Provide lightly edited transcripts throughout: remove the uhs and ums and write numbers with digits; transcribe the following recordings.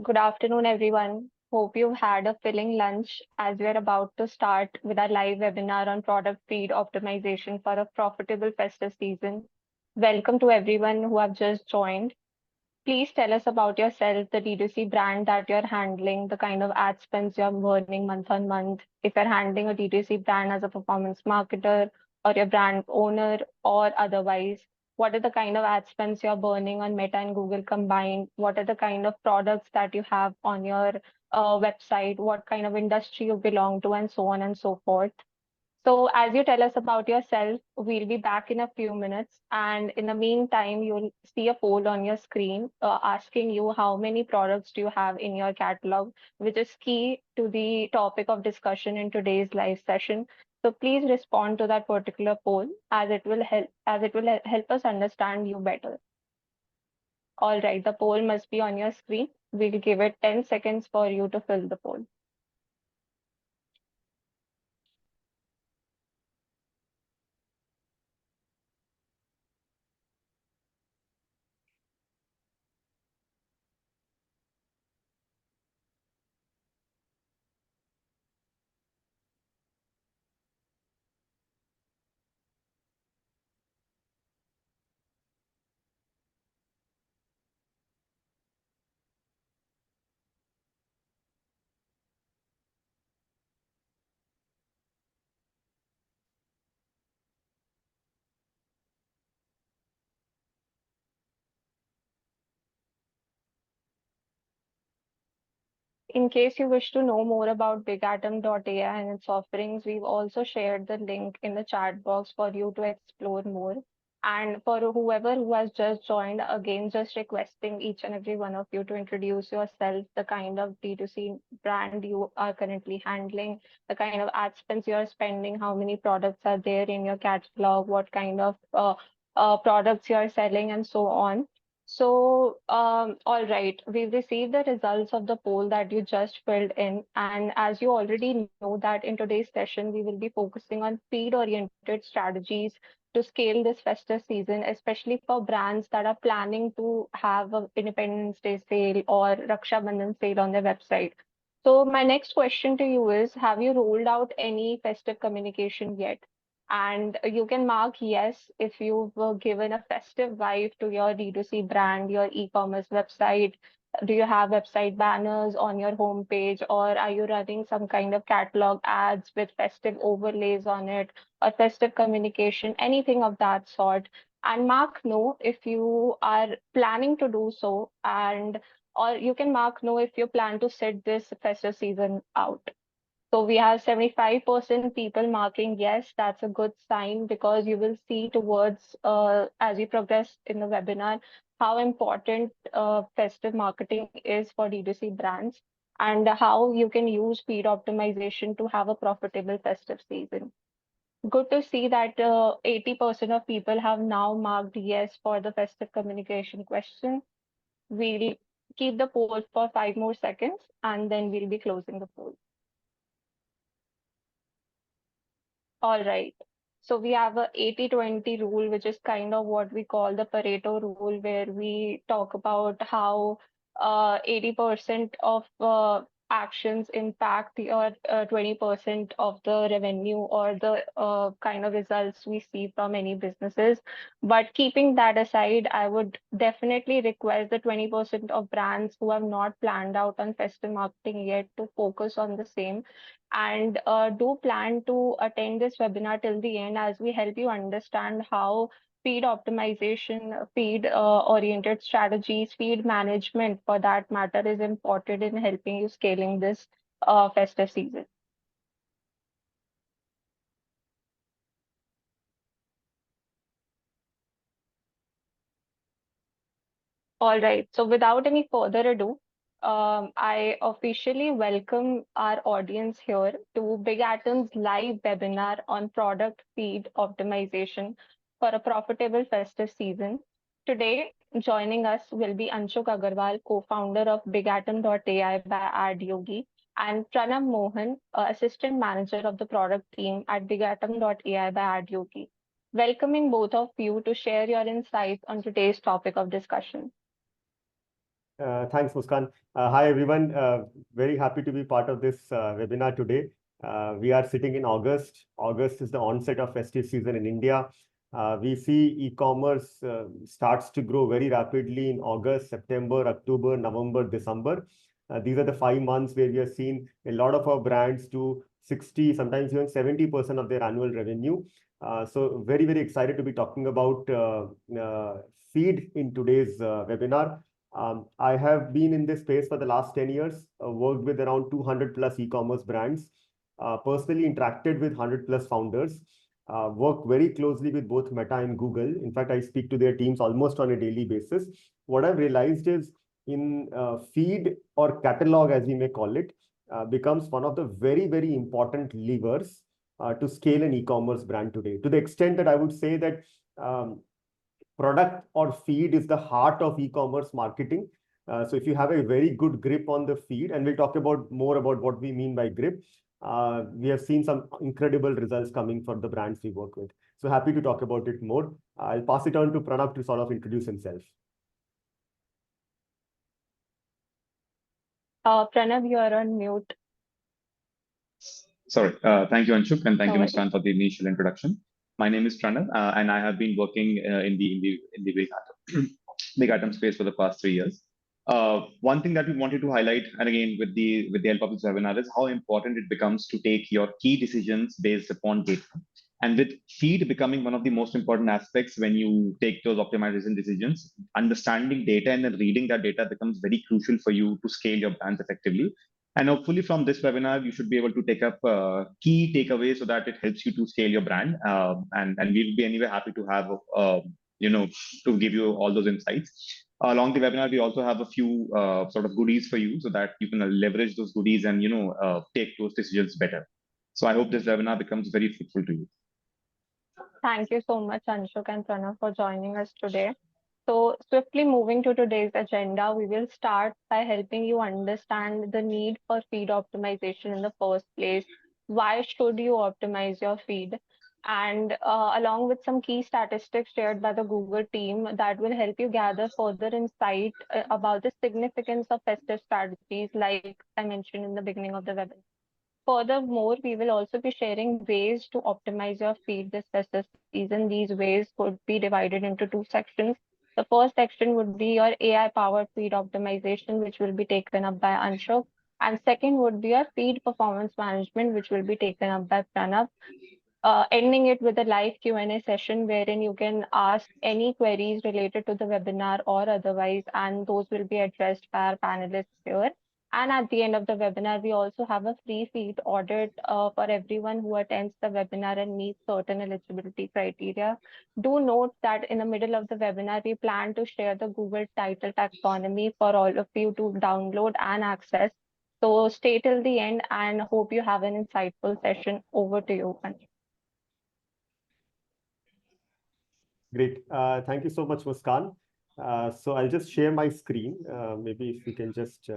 Good afternoon, everyone. Hope you've had a filling lunch as we're about to start with our live webinar on product feed optimization for a profitable festive season. Welcome to everyone who have just joined. Please tell us about yourself, the D2C brand that you're handling, the kind of ad spends you're burning month on month. If you're handling a D2C brand as a performance marketer or your brand owner or otherwise, what are the kind of ad spends you're burning on Meta and Google combined? What are the kind of products that you have on your website? What kind of industry you belong to, and so on and so forth. So, as you tell us about yourself, we'll be back in a few minutes. And in the meantime, you'll see a poll on your screen asking you how many products do you have in your catalog, which is key to the topic of discussion in today's live session. So please respond to that particular poll as it will help us understand you better. All right, the poll must be on your screen. We'll give it 10 seconds for you to fill the poll. In case you wish to know more about BigAtom.ai and its offerings, we've also shared the link in the chat box for you to explore more. And for whoever who has just joined, again, just requesting each and every one of you to introduce yourself, the kind of D2C brand you are currently handling, the kind of ad spends you're spending, how many products are there in your catalog, what kind of products you're selling, and so on. So, all right, we've received the results of the poll that you just filled in. And as you already know that in today's session, we will be focusing on feed-oriented strategies to scale this festive season, especially for brands that are planning to have an Independence Day sale or Rakshabandhan sale on their website. So my next question to you is, have you rolled out any festive communication yet? And you can mark yes if you've given a festive vibe to your D2C brand, your e-commerce website. Do you have website banners on your homepage, or are you running some kind of catalog ads with festive overlays on it, or festive communication, anything of that sort? And mark no if you are planning to do so, and or you can mark no if you plan to sit this festive season out. So we have 75% people marking yes. That's a good sign because you will see towards as we progress in the webinar how important festive marketing is for D2C brands and how you can use feed optimization to have a profitable festive season. Good to see that 80% of people have now marked yes for the festive communication question. We'll keep the poll for 5 more seconds and then we'll be closing the poll. All right. So we have a 80-20 rule, which is kind of what we call the Pareto rule, where we talk about how 80% of actions impact your 20% of the revenue or the kind of results we see from any businesses. But keeping that aside, I would definitely request the 20% of brands who have not planned out on festive marketing yet to focus on the same and do plan to attend this webinar till the end as we help you understand how feed optimization, feed oriented strategies, feed management for that matter is important in helping you scaling this festive season. All right. So without any further ado, I officially welcome our audience here to Big Atom's live webinar on product feed optimization for a profitable festive season. Today, joining us will be Anshuk Agarwal, co-founder of BigAtom.ai by AdYogi, and Pranav Mohan, assistant manager of the product team at BigAtom.ai by AdYogi. Welcoming both of you to share your insights on today's topic of discussion. Thanks, Muskan. Hi, everyone. Very happy to be part of this webinar today. We are sitting in August. August is the onset of festive season in India. We see e-commerce starts to grow very rapidly in August, September, October, November, December. These are the 5 months where we have seen a lot of our brands do 60, sometimes even 70% of their annual revenue. So very, very excited to be talking about feed in today's webinar. I have been in this space for the last 10 years, worked with around 200 plus e-commerce brands, personally interacted with 100 plus founders, work very closely with both Meta and Google. In fact, I speak to their teams almost on a daily basis. What I've realized is in feed or catalog, as we may call it, becomes one of the very, very important levers to scale an e-commerce brand today, to the extent that I would say that product or feed is the heart of e-commerce marketing. So if you have a very good grip on the feed, and we'll talk about more about what we mean by grip, we have seen some incredible results coming for the brands we work with. So happy to talk about it more. I'll pass it on to Pranav to sort of introduce himself. Pranav, you are on mute. Sorry. Thank you, Anshuk, and thank No you, worries. Muskan, for the initial introduction. My name is Pranav, and I have been working in the big atom space for the past 3 years. One thing that we wanted to highlight, and again with the help of this webinar, is how important it becomes to take your key decisions based upon data. And with feed becoming one of the most important aspects when you take those optimization decisions, understanding data and then reading that data becomes very crucial for you to scale your brands effectively. And hopefully from this webinar, you should be able to take up key takeaways so that it helps you to scale your brand. And we'll be anyway happy to have, to give you all those insights. Along the webinar, we also have a few sort of goodies for you so that you can leverage those goodies and, take those decisions better. So I hope this webinar becomes very fruitful to you. Thank you so much, Anshuk and Pranav, for joining us today. So, swiftly moving to today's agenda, we will start by helping you understand the need for feed optimization in the first place. Why should you optimize your feed? And along with some key statistics shared by the Google team that will help you gather further insight about the significance of festive strategies, like I mentioned in the beginning of the webinar. Furthermore, we will also be sharing ways to optimize your feed this festive season. These ways could be divided into two sections. The first section would be your AI-powered feed optimization, which will be taken up by Anshuk. And second would be your feed performance management, which will be taken up by Pranav, ending it with a live Q&A session wherein you can ask any queries related to the webinar or otherwise, and those will be addressed by our panelists here. And at the end of the webinar, we also have a free feed audit for everyone who attends the webinar and meets certain eligibility criteria. Do note that in the middle of the webinar, we plan to share the Google title taxonomy for all of you to download and access. So stay till the end and hope you have an insightful session. Over to you, Anshul. Great. Thank you so much, Muskan. So I'll just share my screen. Maybe if we can just...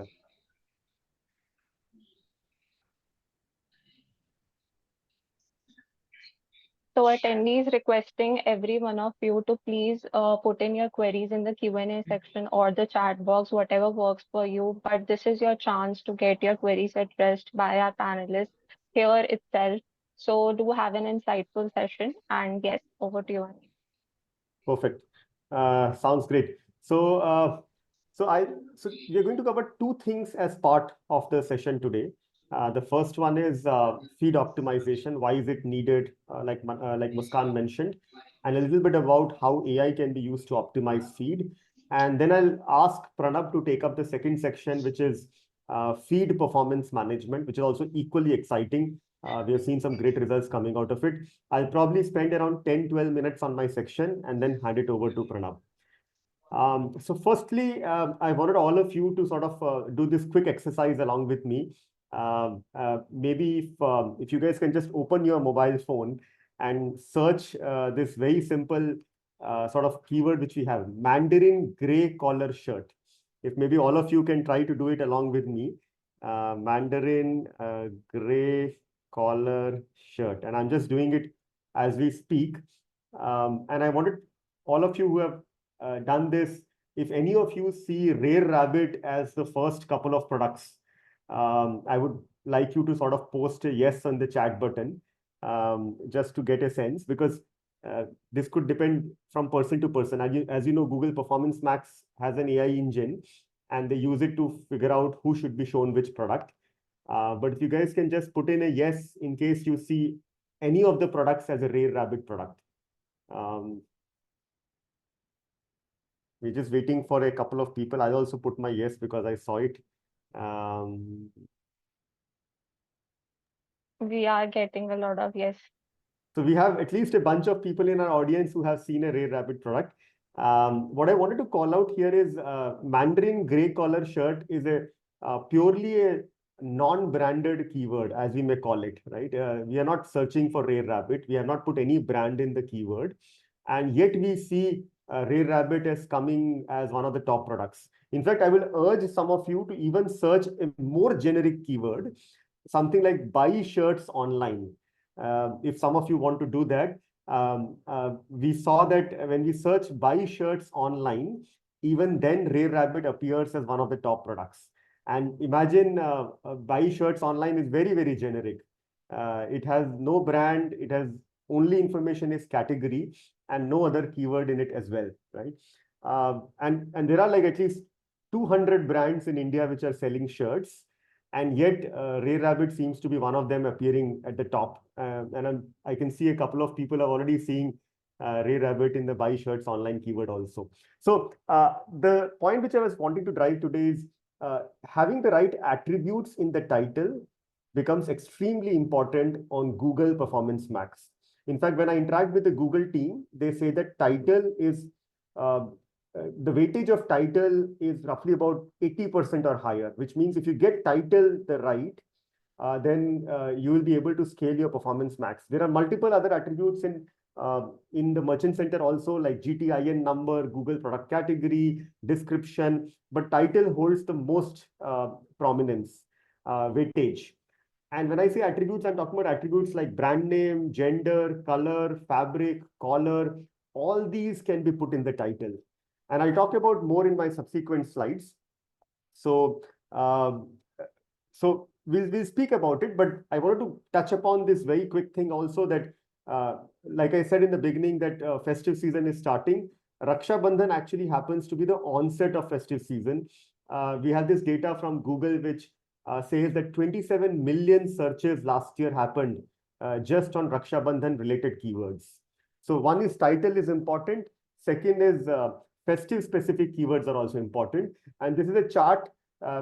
So attendees requesting every one of you to please put in your queries in the Q&A section or the chat box, whatever works for you. But this is your chance to get your queries addressed by our panelists here itself. So do have an insightful session. And yes, over to you, Anish. Perfect. Sounds great. So we are going to cover two things as part of the session today. The first one is feed optimization. Why is it needed? Like Muskan mentioned, and a little bit about how AI can be used to optimize feed. And then I'll ask Pranav to take up the second section, which is feed performance management, which is also equally exciting. We have seen some great results coming out of it. I'll probably spend around 10-12 minutes on my section and then hand it over to Pranav. So firstly, I wanted all of you to sort of do this quick exercise along with me. Maybe if you guys can just open your mobile phone and search this very simple sort of keyword which we have, Mandarin gray collar shirt. If maybe all of you can try to do it along with me, Mandarin gray collar shirt. And I'm just doing it as we speak. And I wanted all of you who have done this if any of you see Rare Rabbit as the first couple of products, I would like you to sort of post a yes on the chat button, just to get a sense, because this could depend from person to person. As you know, Google Performance Max has an AI engine, and they use it to figure out who should be shown which product. But if you guys can just put in a yes in case you see any of the products as a Rare Rabbit product. We're just waiting for a couple of people. I also put my yes because I saw it. We are getting a lot of yes. So we have at least a bunch of people in our audience who have seen a Rare Rabbit product. What I wanted to call out here is Mandarin gray collar shirt is a purely a non-branded keyword, as we may call it, right? We are not searching for Rare Rabbit. We have not put any brand in the keyword. And yet we see Rare Rabbit as coming as one of the top products. In fact, I will urge some of you to even search a more generic keyword, something like buy shirts online. If some of you want to do that, we saw that when we search buy shirts online, even then Rare Rabbit appears as one of the top products. And imagine buy shirts online is very, very generic. It has no brand. It has only information is category and no other keyword in it as well, right? And there are like at least 200 brands in India which are selling shirts. And yet, Rare Rabbit seems to be one of them appearing at the top. And I can see a couple of people are already seeing Rare Rabbit in the buy shirts online keyword also. So the point which I was wanting to drive today is having the right attributes in the title becomes extremely important on Google Performance Max. In fact, when I interact with the Google team, they say that title is the weightage of title is roughly about 80% or higher, which means if you get title the right, then you will be able to scale your Performance Max. There are multiple other attributes in the Merchant Center also, like GTIN number, Google product category, description, but title holds the most prominence, weightage. And when I say attributes, I'm talking about attributes like brand name, gender, color, fabric, color. All these can be put in the title. And I'll talk about more in my subsequent slides. So, we'll speak about it, but I wanted to touch upon this very quick thing also that, like I said in the beginning, that festive season is starting. Rakshabandhan actually happens to be the onset of festive season. We have this data from Google, which says that 27 million searches last year happened just on Rakshabandhan related keywords. So one is title is important. Second is festive specific keywords are also important. And this is a chart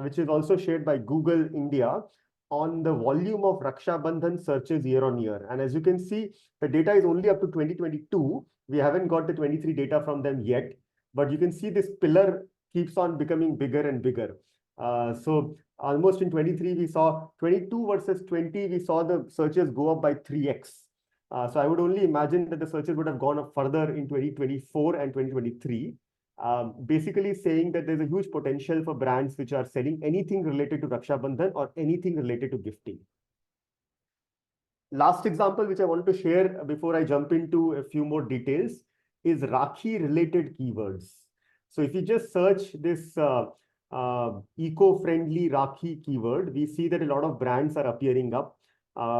which is also shared by Google India on the volume of Rakshabandhan searches year on year. And as you can see, the data is only up to 2022. We haven't got the 23 data from them yet, but you can see this pillar keeps on becoming bigger and bigger. So almost in 23, we saw 22 versus 20, we saw the searches go up by 3x. So I would only imagine that the searches would have gone up further in 2024 and 2023. Basically saying that there's a huge potential for brands which are selling anything related to Rakshabandhan or anything related to gifting. Last example which I want to share before I jump into a few more details is Rakhi related keywords. So if you just search this eco-friendly Rakhi keyword, we see that a lot of brands are appearing up,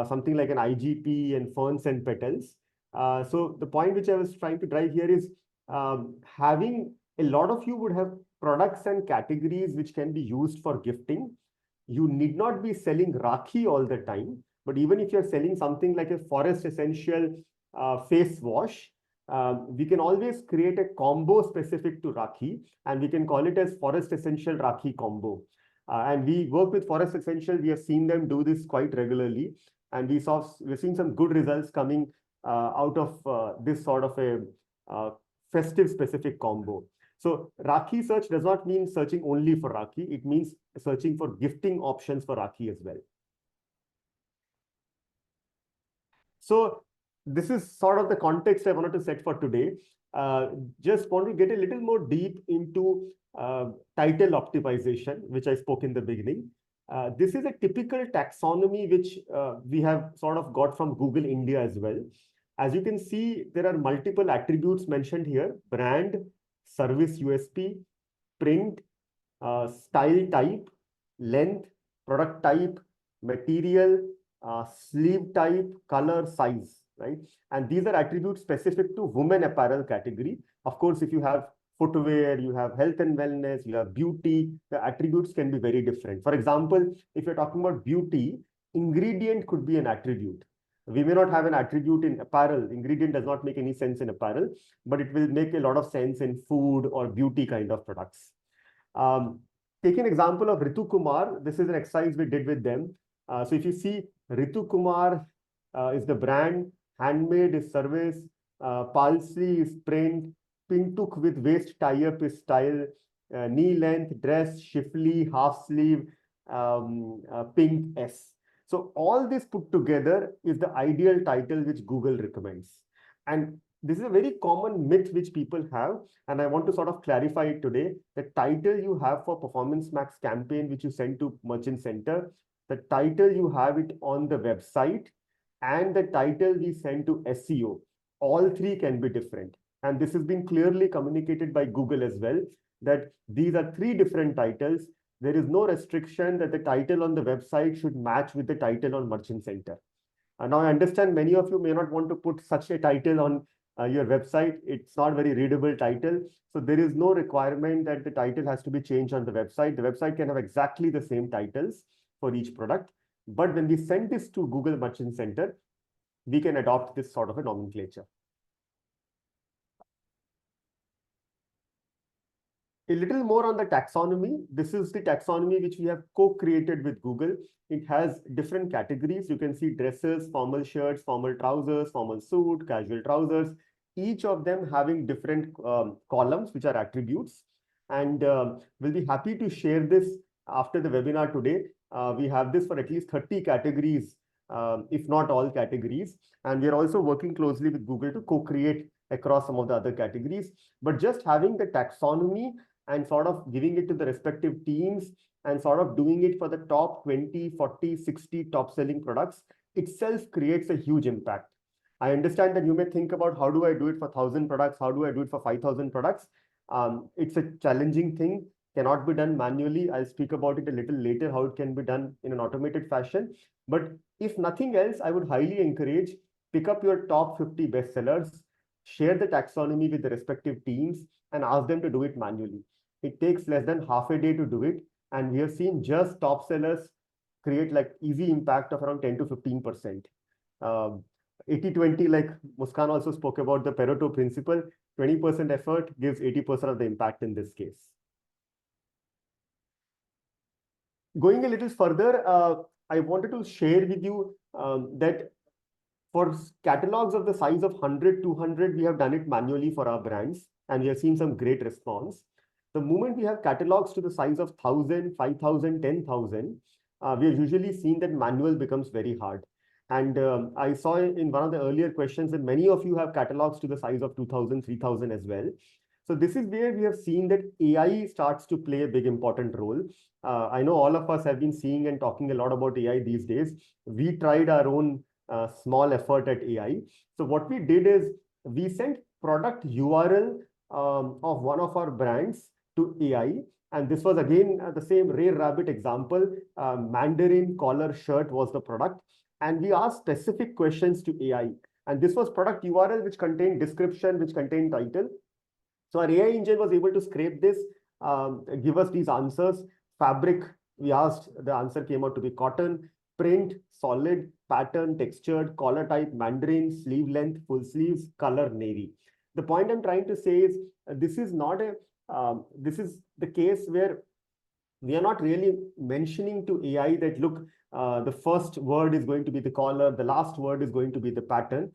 something like an IGP and Ferns and Petals. So the point which I was trying to drive here is having a lot of you would have products and categories which can be used for gifting. You need not be selling Rakhi all the time, but even if you're selling something like a Forest Essential face wash, we can always create a combo specific to Rakhi, and we can call it as Forest Essential Rakhi combo. And we work with Forest Essential. We have seen them do this quite regularly, and we're seeing some good results coming out of this sort of a festive specific combo. So Rakhi search does not mean searching only for Rakhi. It means searching for gifting options for Rakhi as well. So this is sort of the context I wanted to set for today. Just want to get a little more deep into title optimization, which I spoke in the beginning. This is a typical taxonomy which we have sort of got from Google India as well. As you can see, there are multiple attributes mentioned here: brand, service USP, print, style type, length, product type, material, sleeve type, color, size, right? And these are attributes specific to women apparel category. Of course, if you have footwear, you have health and wellness, you have beauty, the attributes can be very different. For example, if you're talking about beauty, ingredient could be an attribute. We may not have an attribute in apparel. Ingredient does not make any sense in apparel, but it will make a lot of sense in food or beauty kind of products. Take an example of Ritu Kumar. This is an exercise we did with them. So if you see, Ritu Kumar is the brand, handmade is service, Palsi is print, Pintuk with waist tie-up is style, knee length, dress, shifly, half sleeve, pink S. So all this put together is the ideal title which Google recommends. And this is a very common myth which people have, and I want to sort of clarify it today. The title you have for Performance Max campaign, which you send to Merchant Center, the title you have it on the website, and the title we send to SEO, all three can be different. And this has been clearly communicated by Google as well, that these are three different titles. There is no restriction that the title on the website should match with the title on Merchant Center. Now, I understand many of you may not want to put such a title on your website. It's not very readable title. So there is no requirement that the title has to be changed on the website. The website can have exactly the same titles for each product. But when we send this to Google Merchant Center, we can adopt this sort of a nomenclature. A little more on the taxonomy. This is the taxonomy which we have co-created with Google. It has different categories. You can see dresses, formal shirts, formal trousers, formal suit, casual trousers, each of them having different columns, which are attributes. And we'll be happy to share this after the webinar today. We have this for at least 30 categories, if not all categories. And we are also working closely with Google to co-create across some of the other categories. But just having the taxonomy and sort of giving it to the respective teams and sort of doing it for the top 20, 40, 60 top selling products itself creates a huge impact. I understand that you may think about how do I do it for 1,000 products? How do I do it for 5,000 products? It's a challenging thing, cannot be done manually. I'll speak about it a little later, how it can be done in an automated fashion. But if nothing else, I would highly encourage, pick up your top 50 bestsellers, share the taxonomy with the respective teams and ask them to do it manually. It takes less than half a day to do it. And we have seen just top sellers create like easy impact of around 10 to 15%. 80-20, like Muskan also spoke about the Pareto principle, 20% effort gives 80% of the impact in this case. Going a little further, I wanted to share with you that for catalogs of the size of 100, 200, we have done it manually for our brands, and we have seen some great response. The moment we have catalogs to the size of 1,000, 5,000, 10,000, we have usually seen that manual becomes very hard. And I saw in one of the earlier questions that many of you have catalogs to the size of 2,000, 3,000 as well. So this is where we have seen that AI starts to play a big important role. I know all of us have been seeing and talking a lot about AI these days. We tried our own small effort at AI. So what we did is we sent product URL of one of our brands to AI. And this was again the same Rare Rabbit example. Mandarin collar shirt was the product. And we asked specific questions to AI. And this was product URL, which contained description, which contained title. So our AI engine was able to scrape this, give us these answers. Fabric, we asked, the answer came out to be cotton. Print, solid, pattern, textured, collar type, Mandarin, sleeve length, full sleeves, color, navy. The point I'm trying to say is this is not a, this is the case where we are not really mentioning to AI that, look, the first word is going to be the collar, the last word is going to be the pattern.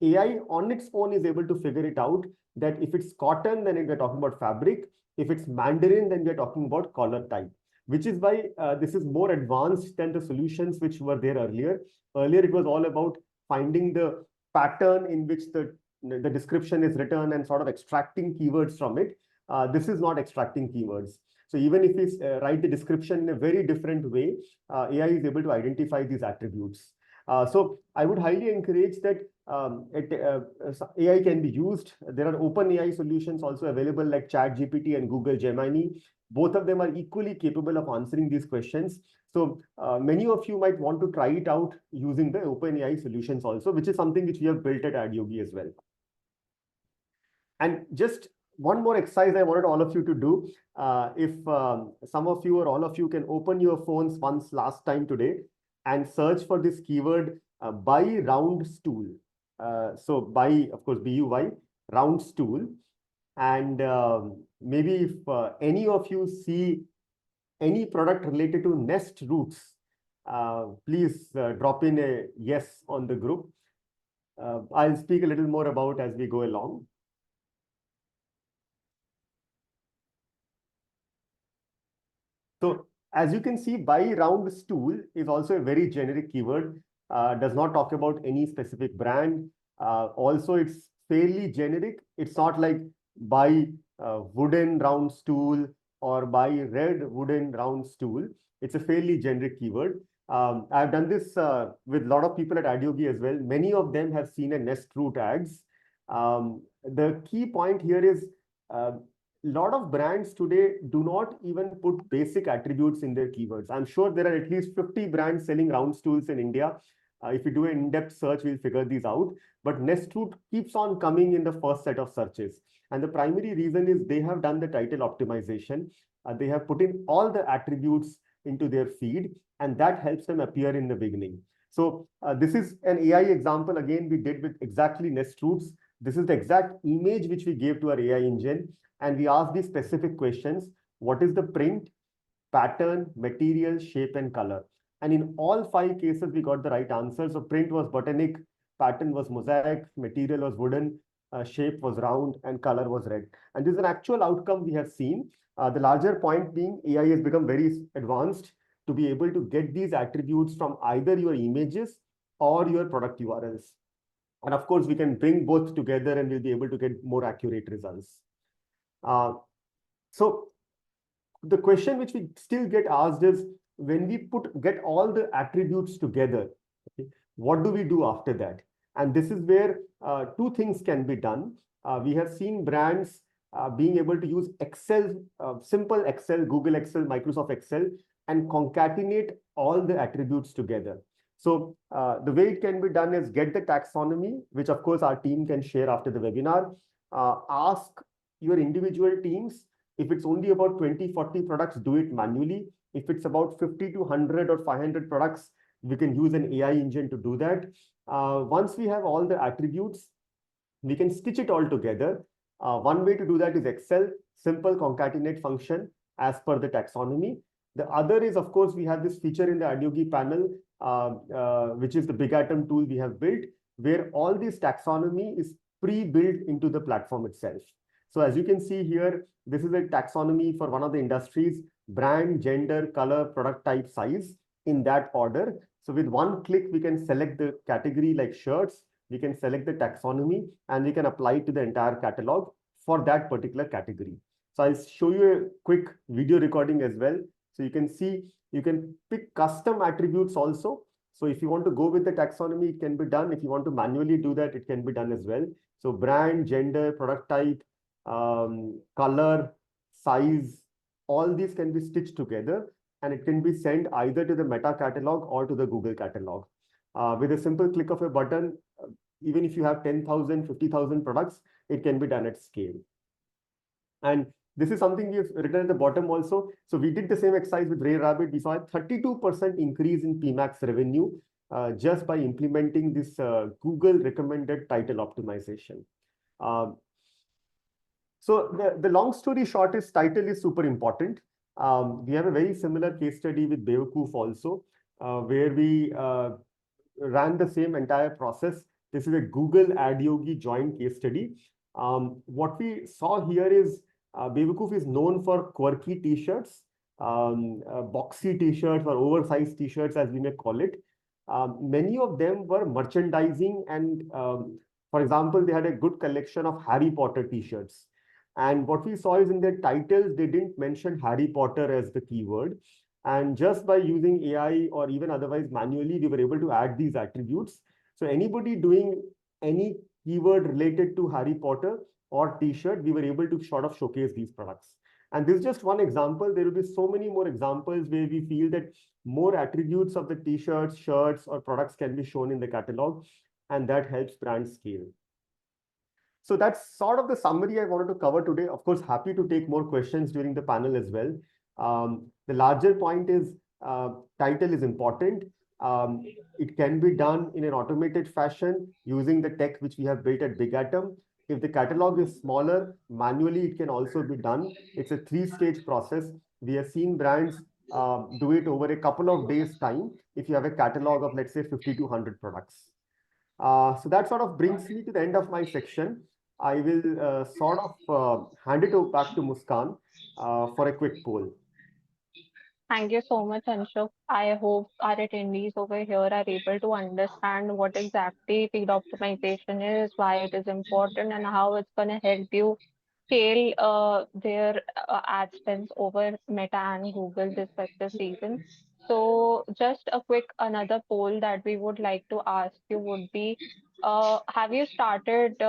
AI on its own is able to figure it out that if it's cotton, then we're talking about fabric. If it's Mandarin, then we're talking about collar type, which is why this is more advanced than the solutions which were there earlier. Earlier, it was all about finding the pattern in which the description is written and sort of extracting keywords from it. This is not extracting keywords. So even if we write the description in a very different way, AI is able to identify these attributes. So I would highly encourage that AI can be used. There are open AI solutions also available like ChatGPT and Google Gemini. Both of them are equally capable of answering these questions. So many of you might want to try it out using the open AI solutions also, which is something which we have built at AdYogi as well. And just one more exercise I wanted all of you to do. If some of you or all of you can open your phones once last time today and search for this keyword buy round stool. So buy, of course, BUY, round stool. And maybe if any of you see any product related to nest roots, please drop in a yes on the group. I'll speak a little more about as we go along. So as you can see, buy round stool is also a very generic keyword, does not talk about any specific brand. Also, it's fairly generic. It's not like buy wooden round stool or buy red wooden round stool. It's a fairly generic keyword. I've done this with a lot of people at AdYogi as well. Many of them have seen a nest root ads. The key point here is lot of brands today do not even put basic attributes in their keywords. I'm sure there are at least 50 brands selling round stools in India. If you do an in-depth search, we'll figure these out. But Nestroot keeps on coming in the first set of searches. And the primary reason is they have done the title optimization. They have put in all the attributes into their feed, and that helps them appear in the beginning. So this is an AI example. Again, we did with exactly Nestroots. This is the exact image which we gave to our AI engine. And we asked these specific questions. What is the print, pattern, material, shape, and color? And in all 5 cases, we got the right answer. So print was botanic, pattern was mosaic, material was wooden, shape was round, and color was red. And this is an actual outcome we have seen. The larger point being AI has become very advanced to be able to get these attributes from either your images or your product URLs. And of course, we can bring both together and we'll be able to get more accurate results. So the question which we still get asked is, when we get all the attributes together, okay, what do we do after that? And this is where 2 things can be done. We have seen brands being able to use Excel, simple Excel, Google Excel, Microsoft Excel, and concatenate all the attributes together. So the way it can be done is get the taxonomy, which of course our team can share after the webinar. Ask your individual teams. If it's only about 20, 40 products, do it manually. If it's about 50 to 100 or 500 products, we can use an AI engine to do that. Once we have all the attributes, we can stitch it all together. One way to do that is Excel, simple concatenate function as per the taxonomy. The other is, of course, we have this feature in the AdYogi panel, which is the BigAtom tool we have built, where all this taxonomy is pre-built into the platform itself. So as you can see here, this is a taxonomy for one of the industries: brand, gender, color, product type, size, in that order. So with one click, we can select the category like shirts, we can select the taxonomy, and we can apply it to the entire catalog for that particular category. So I'll show you a quick video recording as well. So you can see, you can pick custom attributes also. So if you want to go with the taxonomy, it can be done. If you want to manually do that, it can be done as well. So brand, gender, product type, color, size, all these can be stitched together, and it can be sent either to the Meta catalog or to the Google catalog. With a simple click of a button, even if you have 10,000, 50,000 products, it can be done at scale. And this is something we've written at the bottom also. So we did the same exercise with Ray Rabbit. We saw a 32% increase in PMAX revenue just by implementing this Google recommended title optimization. So the long story short is title is super important. We have a very similar case study with Bewakoof also, where we ran the same entire process. This is a Google AdYogi joint case study. What we saw here is Bewakoof is known for quirky t-shirts, boxy t-shirts or oversized t-shirts, as we may call it. Many of them were merchandising, and for example, they had a good collection of Harry Potter t-shirts. And what we saw is in their titles, they didn't mention Harry Potter as the keyword. And just by using AI or even otherwise manually, we were able to add these attributes. So anybody doing any keyword related to Harry Potter or t-shirt, we were able to sort of showcase these products. And this is just one example. There will be so many more examples where we feel that more attributes of the t-shirts, shirts, or products can be shown in the catalog, and that helps brands scale. So that's sort of the summary I wanted to cover today. Of course, happy to take more questions during the panel as well. The larger point is title is important. It can be done in an automated fashion using the tech which we have built at BigAtom. If the catalog is smaller, manually it can also be done. It's a three-stage process. We have seen brands do it over a couple of days' time if you have a catalog of, let's say, 50 to 100 products. So that sort of brings me to the end of my section. I will sort of hand it over back to Muskan for a quick poll. Thank you so much, Anshuk. I hope our attendees over here are able to understand what exactly feed optimization is, why it is important, and how it's going to help you scale their ad spends over Meta and Google this festive season. So, just a quick another poll that we would like to ask you would be, have you started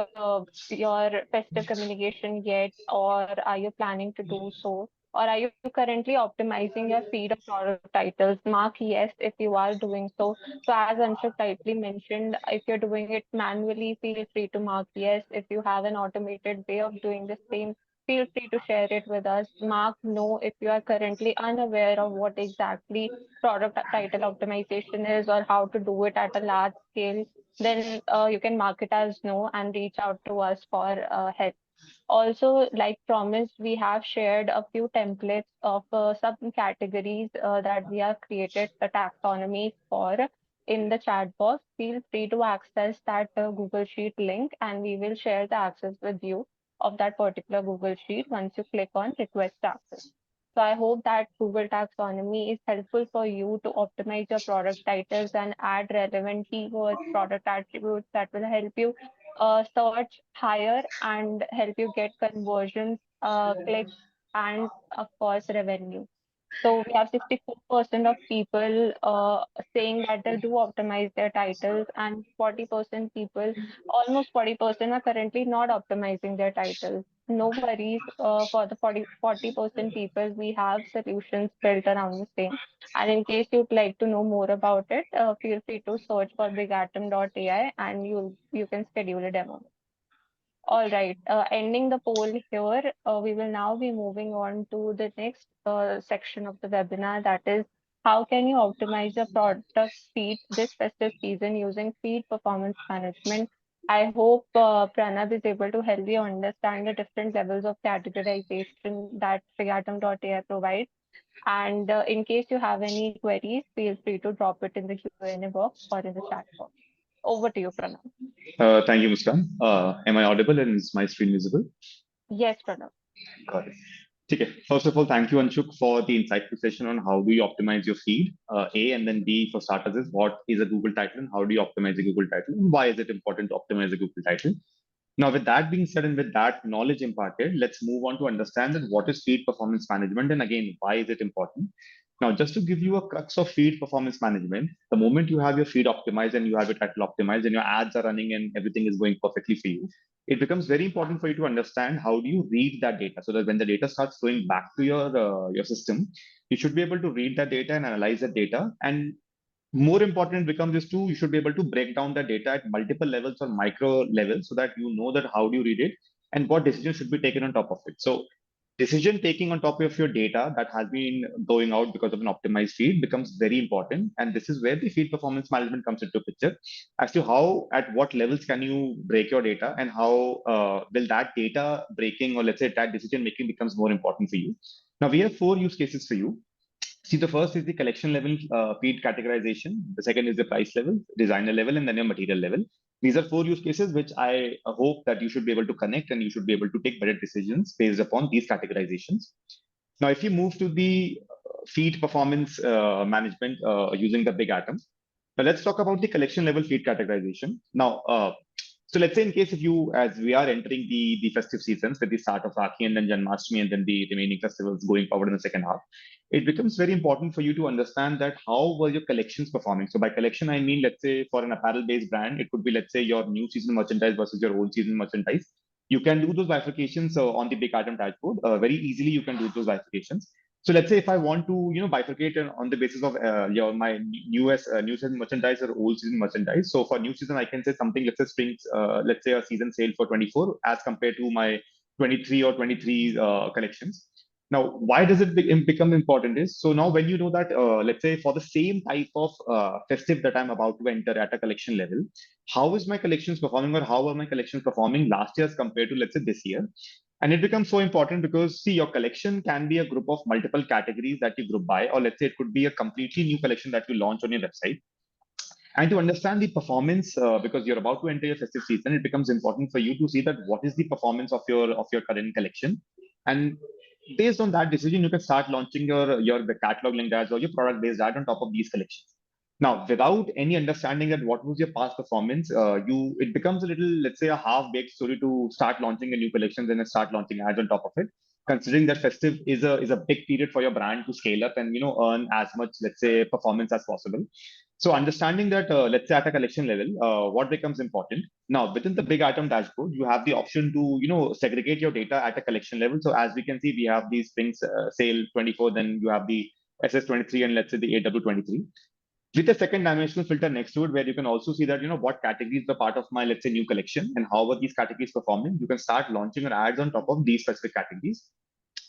your festive communication yet, or are you planning to do so? Or are you currently optimizing your feed of product titles? Mark yes if you are doing so. So as Anshuk rightly mentioned, if you're doing it manually, feel free to mark yes. If you have an automated way of doing the same, feel free to share it with us. Mark no if you are currently unaware of what exactly product title optimization is or how to do it at a large scale. Then you can mark it as no and reach out to us for help. Also, like promised, we have shared a few templates of subcategories that we have created the taxonomy for in the chat box. Feel free to access that Google Sheet link, and we will share the access with you of that particular Google Sheet once you click on request access. So I hope that Google Taxonomy is helpful for you to optimize your product titles and add relevant keywords, product attributes that will help you search higher and help you get conversions, clicks, and of course, revenue. So we have 64% of people saying that they do optimize their titles, and 40% people, almost 40% are currently not optimizing their titles. No worries for the 40% people, we have solutions built around the same. And in case you'd like to know more about it, feel free to search for BigAtom.ai and you can schedule a demo. All right, ending the poll here, we will now be moving on to the next section of the webinar, that is, how can you optimize your product feed this festive season using feed performance management? I hope Pranav is able to help you understand the different levels of categorization that BigAtom.ai provides. And in case you have any queries, feel free to drop it in the Q&A box or in the chat box. Over to you, Pranav. Thank you, Muskan. Am I audible and is my screen visible? Yes, Pranav. Got it. Okay. First of all, thank you, Anshuk, for the insightful session on how do you optimize your feed. A and then B for starters is what is a Google title and how do you optimize a Google title and why is it important to optimize a Google title. Now, with that being said and with that knowledge imparted, let's move on to understand that what is feed performance management and again, why is it important? Now, just to give you a crux of feed performance management, the moment you have your feed optimized and you have your title optimized and your ads are running and everything is going perfectly for you, it becomes very important for you to understand how do you read that data so that when the data starts flowing back to your system, you should be able to read that data and analyze that data. And more important becomes is to you should be able to break down the data at multiple levels or micro levels so that you know that how do you read it and what decisions should be taken on top of it. So decision taking on top of your data that has been going out because of an optimized feed becomes very important, and this is where the feed performance management comes into picture as to how at what levels can you break your data and how will that data breaking or let's say that decision making becomes more important for you. Now we have four use cases for you. See, the first is the collection level feed categorization. The second is the price level, designer level, and then your material level. These are four use cases which I hope that you should be able to connect and you should be able to take better decisions based upon these categorizations. Now, if you move to the feed performance management using the BigAtom, now let's talk about the collection level feed categorization. Now, so let's say in case if you, as we are entering the festive seasons with the start of Rakhi and then Janmashtami and then the remaining festivals going forward in the second half, it becomes very important for you to understand that how were your collections performing. So by collection, I mean, let's say for an apparel-based brand, it could be, let's say, your new season merchandise versus your old season merchandise. You can do those bifurcations on the BigAtom dashboard. Very easily, you can do those bifurcations. So let's say if I want to, bifurcate on the basis of my new season merchandise or old season merchandise. So for new season, I can say something, let's say springs, let's say a season sale for 24 as compared to my 23 or 23 collections. Now, why does it become important is, so now when you know that, let's say for the same type of festive that I'm about to enter at a collection level, how is my collections performing, or how are my collections performing last year as compared to, let's say, this year? And it becomes so important because, see, your collection can be a group of multiple categories that you group by, or let's say it could be a completely new collection that you launch on your website. And to understand the performance, because you're about to enter your festive season, it becomes important for you to see that what is the performance of your current collection. And based on that decision, you can start launching your catalog linked ads or your product based ad on top of these collections. Now, without any understanding that what was your past performance, it becomes a little, let's say, a half-baked story to start launching a new collection and then start launching ads on top of it. Considering that festive is a big period for your brand to scale up and earn as much, let's say, performance as possible. So understanding that, let's say at a collection level, what becomes important now within the BigAtom dashboard, you have the option to segregate your data at a collection level. So as we can see, we have these things, sale 24, then you have the SS23 and let's say the AW23 with a second dimensional filter next to it, where you can also see that what categories are part of my, let's say, new collection and how are these categories performing. You can start launching your ads on top of these specific categories.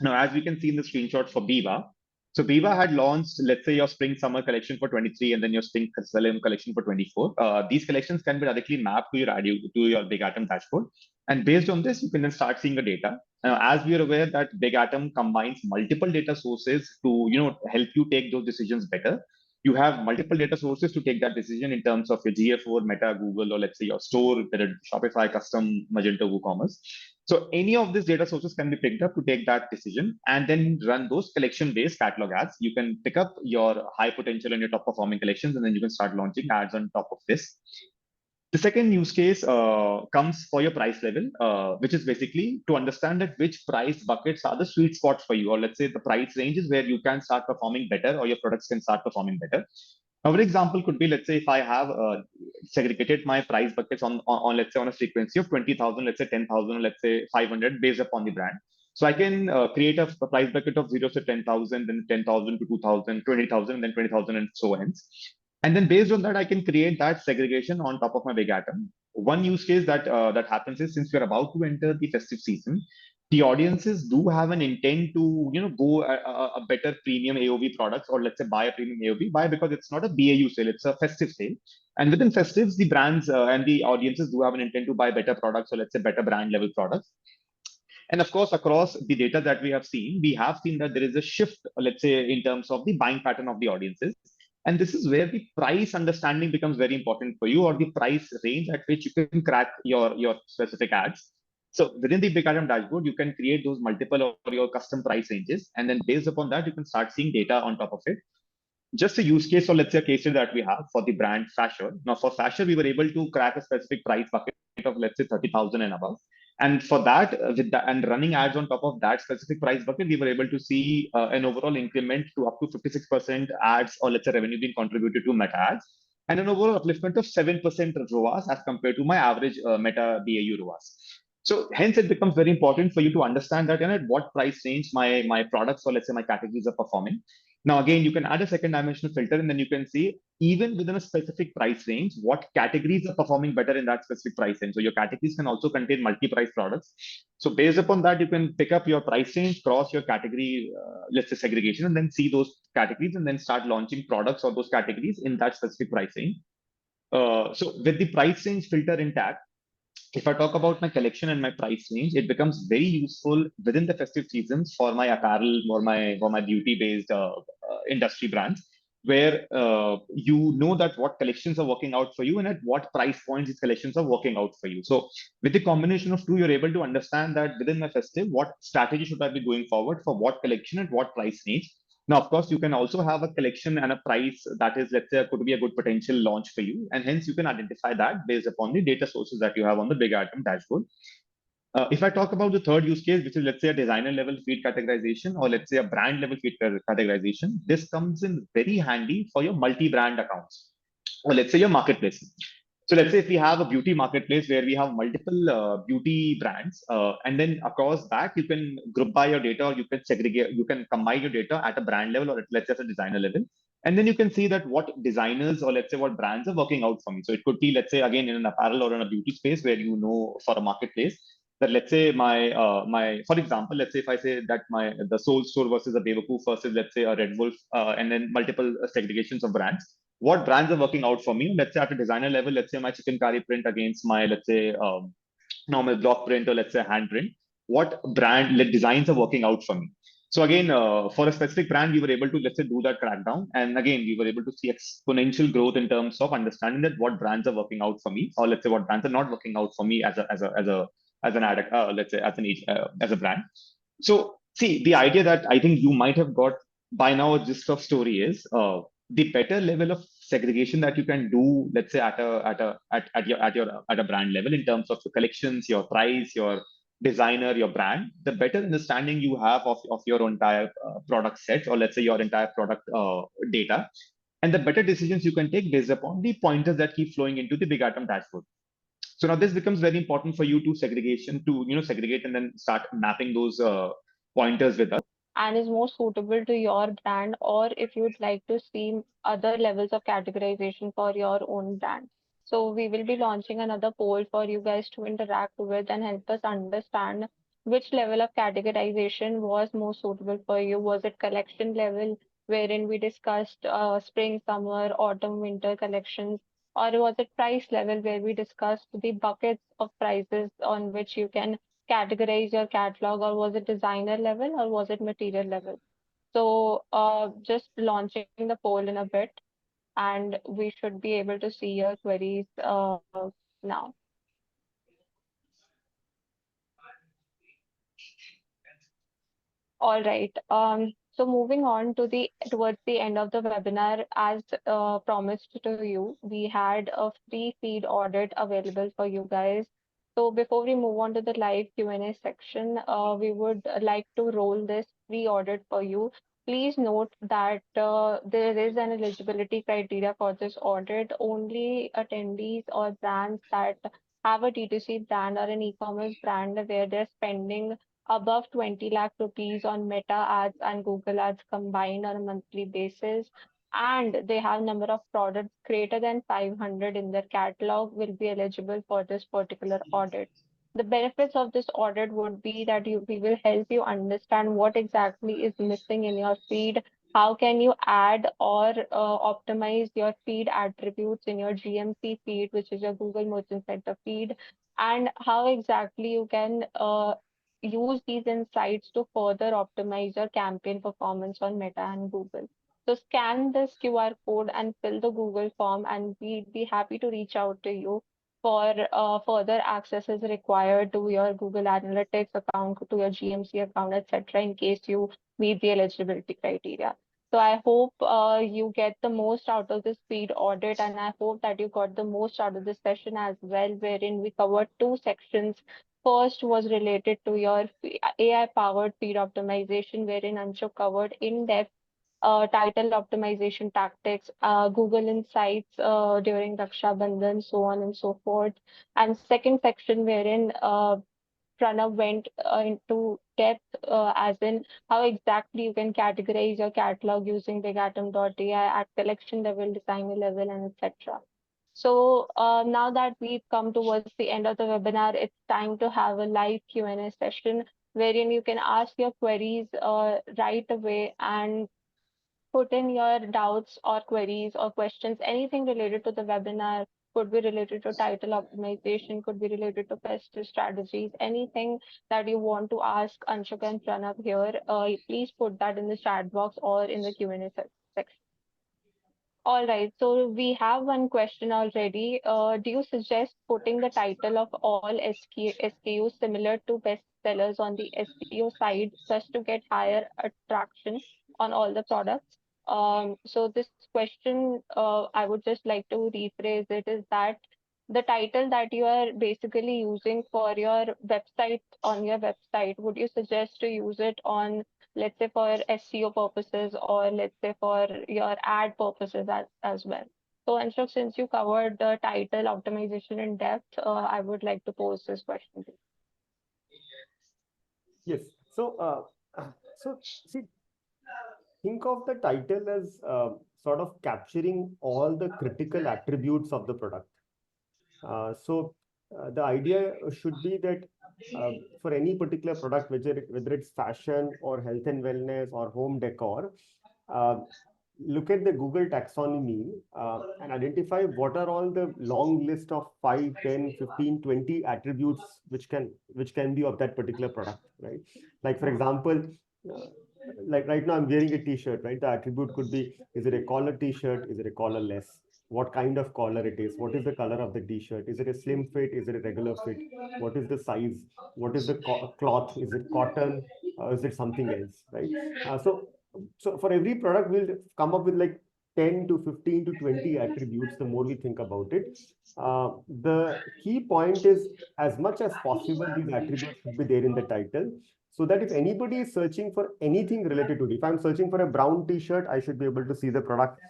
Now, as we can see in the screenshot for Biva, so Biva had launched, let's say, your spring summer collection for 23 and then your spring summer collection for 24. These collections can be directly mapped to your BigAtom dashboard, and based on this, you can then start seeing the data. As we are aware that BigAtom combines multiple data sources to help you take those decisions better. You have multiple data sources to take that decision in terms of your GA4, Meta, Google, or let's say your store, whether it's Shopify, custom, Magento, WooCommerce. So any of these data sources can be picked up to take that decision and then run those collection-based catalog ads. You can pick up your high potential and your top performing collections, and then you can start launching ads on top of this. The second use case comes for your price level, which is basically to understand that which price buckets are the sweet spots for you, or let's say the price ranges where you can start performing better or your products can start performing better. Another example could be, let's say, if I have segregated my price buckets on let's say, on a frequency of 20,000, let's say 10,000, let's say 500 based upon the brand. So I can create a price bucket of 0 to 10,000, then 10,000 to 2,000, 20,000, and then 20,000 and so on. And then based on that, I can create that segregation on top of my BigAtom. One use case that happens is, since we're about to enter the festive season, the audiences do have an intent to go a better premium AOV products, or let's say buy a premium AOV. Why? Because it's not a BAU sale, it's a festive sale. And within festives, the brands and the audiences do have an intent to buy better products, or let's say better brand level products. And of course, across the data that we have seen that there is a shift, let's say, in terms of the buying pattern of the audiences. And this is where the price understanding becomes very important for you, or the price range at which you can crack your specific ads. So within the BigAtom dashboard, you can create those multiple or your custom price ranges. And then based upon that, you can start seeing data on top of it. Just a use case, or let's say a case study that we have for the brand Fashion. Now for Fashion, we were able to crack a specific price bucket of, let's say, 30,000 and above. And for that, with that and running ads on top of that specific price bucket, we were able to see an overall increment to up to 56% ads, or let's say revenue being contributed to Meta ads, and an overall upliftment of 7% ROAS as compared to my average Meta BAU ROAS. So hence it becomes very important for you to understand that at what price range my products, or let's say my categories, are performing. Now, again, you can add a second dimensional filter, and then you can see even within a specific price range, what categories are performing better in that specific price range. So your categories can also contain multi-price products. So based upon that, you can pick up your price range, cross your category, let's say segregation, and then see those categories and then start launching products or those categories in that specific price range. So with the price range filter intact, if I talk about my collection and my price range, it becomes very useful within the festive seasons for my apparel or my beauty based industry brands, where you know that what collections are working out for you and at what price points these collections are working out for you. So with the combination of two, you're able to understand that within my festive, what strategy should I be going forward for what collection at what price range. Now, of course, you can also have a collection and a price that is, let's say, could be a good potential launch for you. And hence you can identify that based upon the data sources that you have on the BigAtom dashboard. If I talk about the third use case, which is let's say a designer level feed categorization or let's say a brand level feed categorization, this comes in very handy for your multi-brand accounts or let's say your marketplace. So let's say if we have a beauty marketplace where we have multiple beauty brands, and then across that you can group by your data, or you can segregate, you can combine your data at a brand level or let's say at a designer level, and then you can see that what designers or let's say what brands are working out for me. So it could be let's say again in an apparel or in a beauty space where you know for a marketplace that let's say my for example, let's say if I say that my the Soul Store versus a Bewakoof versus let's say a Red Wolf, and then multiple segregations of brands, what brands are working out for me. Let's say at a designer level, let's say my chicken curry print against my, let's say, normal block print or let's say hand print, what brand designs are working out for me. So again, for a specific brand, we were able to, let's say, do that crackdown. And again, we were able to see exponential growth in terms of understanding that what brands are working out for me, or let's say what brands are not working out for me as an ad, let's say as a brand. So see, the idea that I think you might have got by now a gist of story is the better level of segregation that you can do, let's say at a brand level in terms of your collections, your price, your designer, your brand, the better understanding you have of your entire product set, or let's say your entire product data, and the better decisions you can take based upon the pointers that keep flowing into the Big Atom dashboard. So now this becomes very important for you to segregate and then start mapping those pointers with us. And is more suitable to your brand, or if you'd like to see other levels of categorization for your own brand. So we will be launching another poll for you guys to interact with and help us understand which level of categorization was more suitable for you. Was it collection level, wherein we discussed spring, summer, autumn, winter collections, or was it price level where we discussed the buckets of prices on which you can categorize your catalog, or was it designer level, or was it material level? So just launching the poll in a bit, and we should be able to see your queries now. All right. So moving on to the towards the end of the webinar, as promised to you, we had a free feed audit available for you guys. So before we move on to the live Q&A section, we would like to roll this free audit for you. Please note that there is an eligibility criteria for this audit. Only attendees or brands that have a D2C brand or an e-commerce brand where they're spending above 20 lakh rupees on Meta ads and Google ads combined on a monthly basis, and they have number of products greater than 500 in their catalog will be eligible for this particular audit. The benefits of this audit would be that we will help you understand what exactly is missing in your feed. How can you add or optimize your feed attributes in your GMC feed, which is your Google Merchant Center feed, and how exactly you can use these insights to further optimize your campaign performance on Meta and Google. So scan this QR code and fill the Google form, and we'd be happy to reach out to you for further accesses required to your Google Analytics account, to your GMC account, etc., in case you meet the eligibility criteria. So I hope you get the most out of this feed audit, and I hope that you got the most out of this session as well, wherein we covered two sections. First was related to your AI-powered feed optimization, wherein Anshu covered in-depth title optimization tactics, Google Insights during Rakshabandhan, so on and so forth. And second section wherein Pranav went into depth, as in how exactly you can categorize your catalog using BigAtom.ai at collection level, designer level, and etc. So now that we've come towards the end of the webinar, it's time to have a live Q&A session wherein you can ask your queries right away and put in your doubts or queries or questions, anything related to the webinar, could be related to title optimization, could be related to festive strategies, anything that you want to ask Anshuk and Pranav here, please put that in the chat box or in the Q&A section. All right, so we have one question already. Do you suggest putting the title of all SKUs similar to bestsellers on the SEO side just to get higher attraction on all the products? So this question, I would just like to rephrase it, is that the title that you are basically using for your website on your website, would you suggest to use it on, let's say, for SEO purposes or let's say for your ad purposes as well? So, Anshul, since you covered the title optimization in depth, I would like to pose this question to Yes. So, so see, think of the title as sort of capturing all the critical attributes of the product. The idea should be that for any particular product, whether it's fashion or health and wellness or home decor, uh, look at the Google taxonomy and identify what are all the long list of 5, 10, 15, 20 attributes which can be of that particular product, right? Like for example, uh, like right now I'm wearing a t-shirt, right? The attribute could be, is it a collar t-shirt? Is it a collarless? What kind of collar it is? What is the color of the t-shirt? Is it a slim fit? Is it a regular fit? What is the size? What is the cloth? Is it cotton? Is it something else, right? So for every product, we'll come up with like 10 to 15 to 20 attributes the more we think about it. The key point is, as much as possible, these attributes should be there in the title, so that if anybody is searching for anything related to it, if I'm searching for a brown t-shirt, I should be able to see the product.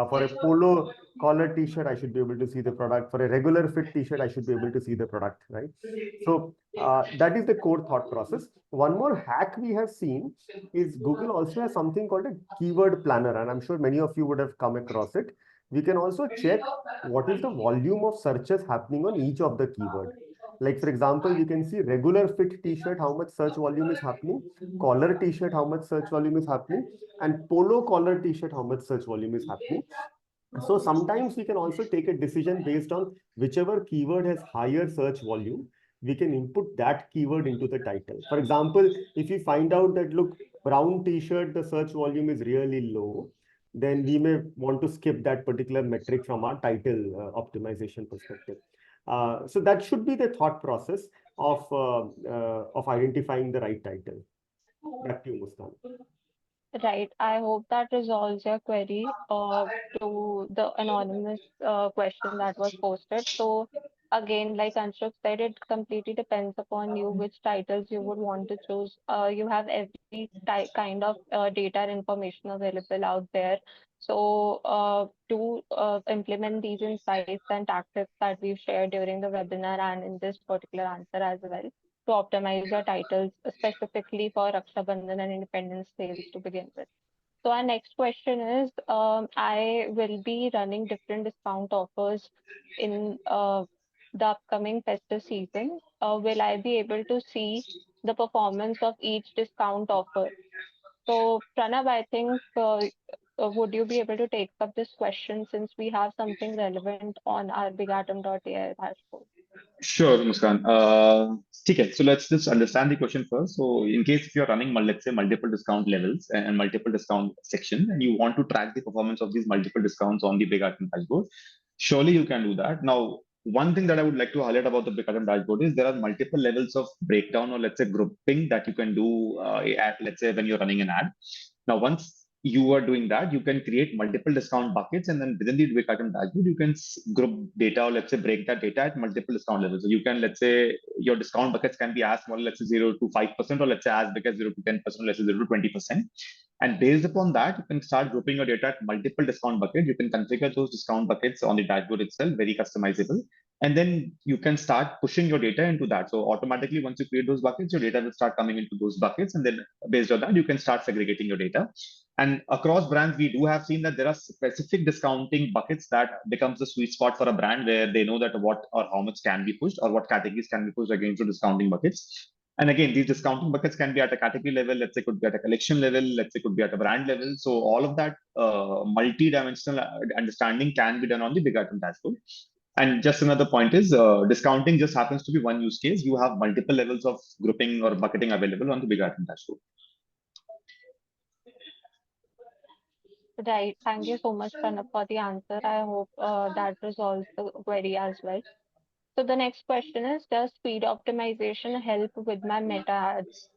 For a polo collar t-shirt, I should be able to see the product. For a regular fit t-shirt, I should be able to see the product, right? So that is the core thought process. One more hack we have seen is Google also has something called a keyword planner, and I'm sure many of you would have come across it. We can also check what is the volume of searches happening on each of the keyword. Like for example, we can see regular fit t-shirt, how much search volume is happening, collar t-shirt, how much search volume is happening, and polo collar t-shirt, how much search volume is happening. So sometimes we can also take a decision based on whichever keyword has higher search volume, we can input that keyword into the title. For example, if we find out that, look, brown t-shirt, the search volume is really low, then we may want to skip that particular metric from our title optimization perspective. So that should be the thought process of identifying the right title. Back to you, Muskan. Right. I hope that resolves your query to the anonymous question that was posted. So again, like Anshuk said, it completely depends upon you which titles you would want to choose. You have every kind of data and information available out there. So to implement these insights and tactics that we've shared during the webinar and in this particular answer as well, to optimize your titles specifically for Rakshabandhan and Independence sales to begin with. So our next question is, I will be running different discount offers in the upcoming festive season. Will I be able to see the performance of each discount offer? So Pranav, I think would you be able to take up this question since we have something relevant on our BigAtom.ai dashboard? Sure, Muskan. Okay, so let's just understand the question first. So, in case if you're running, let's say, multiple discount levels and multiple discount sections, and you want to track the performance of these multiple discounts on the Big Atom dashboard, surely you can do that. Now, one thing that I would like to highlight about the Big Atom dashboard is there are multiple levels of breakdown or let's say grouping that you can do at, let's say, when you're running an ad. Now, once you are doing that, you can create multiple discount buckets, and then within the BigAtom dashboard, you can group data or let's say break that data at multiple discount levels. So you can, let's say, your discount buckets can be as small, let's say 0 to 5%, or let's say as big as 0 to 10%, let's say 0 to 20%. And based upon that, you can start grouping your data at multiple discount buckets. You can configure those discount buckets on the dashboard itself, very customizable. And then you can start pushing your data into that. So automatically, once you create those buckets, your data will start coming into those buckets. And then based on that, you can start segregating your data. And across brands, we do have seen that there are specific discounting buckets that becomes the sweet spot for a brand where they know that what or how much can be pushed or what categories can be pushed against the discounting buckets. And again, these discounting buckets can be at a category level, let's say could be at a collection level, let's say could be at a brand level. So all of that multi-dimensional understanding can be done on the big item dashboard. And just another point is discounting just happens to be one use case. You have multiple levels of grouping or bucketing available on the big item dashboard. Right. Thank you so much, Pranav, for the answer. I hope that resolves the query as well. So the next question is, does speed optimization help with my meta ads?